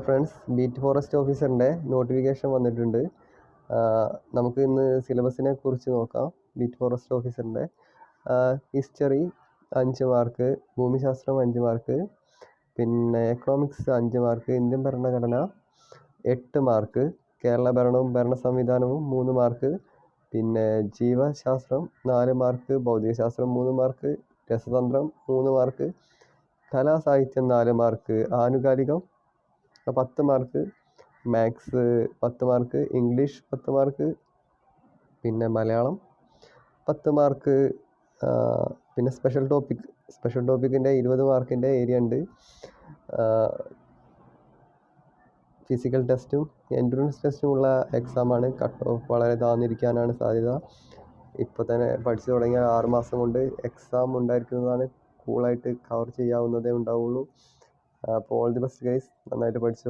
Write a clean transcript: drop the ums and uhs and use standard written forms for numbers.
Friends, beat forest ഓഫീസറിൻ്റെ notification വന്നിട്ടുണ്ട്. നമുക്ക് ഇന്ന് സിലബസിനെ കുറിച്ച് നോക്കാം. ബീറ്റ് ഫോറസ്റ്റ് ഓഫീസറിൻ്റെ ഹിസ്റ്ററി 5 മാർക്ക്, ഭൂമിശാസ്ത്രം 5 മാർക്ക്, പിന്നെ എക്കണോമിക്സ് 5 മാർക്ക്, ഇന്ത്യൻ ഭരണഘടന 8 മാർക്ക്, കേരള ഭരണവും ഭരണ സംവിധാനവും 3 മാർക്ക്, പിന്നെ ജീവശാസ്ത്രം 4 മാർക്ക്, ഭൗതികശാസ്ത്രം 3 മാർക്ക്, രസതന്ത്രം 3 മാർക്ക്, കലാസാഹിത്യം 4 മാർക്ക്, ആനുകാലികം 10 mark, maths 10 mark, English 10 mark, പിന്നെ മലയാളം 10 മാർക്ക്, പിന്നെ സ്പെഷ്യൽ ടോപ്പിക്കിൻ്റെ 20 മാർക്കിൻ്റെ ഏരിയ ഉണ്ട്. ഫിസിക്കൽ ടെസ്റ്റും എൻട്രൻസ് ടെസ്റ്റുമുള്ള എക്സാമാണ്. കട്ട് ഓഫ് വളരെ താഴ്ന്നിരിക്കാനാണ് സാധ്യത. ഇപ്പോൾ തന്നെ പഠിച്ചു തുടങ്ങിയ 6 മാസം കൊണ്ട് എക്സാം ഉണ്ടായിരിക്കുന്നതാണ്. കൂളായിട്ട് കവർ ചെയ്യാവുന്നതേ ഉണ്ടാവുള്ളൂ. അപ്പോൾ ഓൾ ദി ബെസ്റ്റ് ഗൈസ്, നന്നായിട്ട് പഠിച്ചു.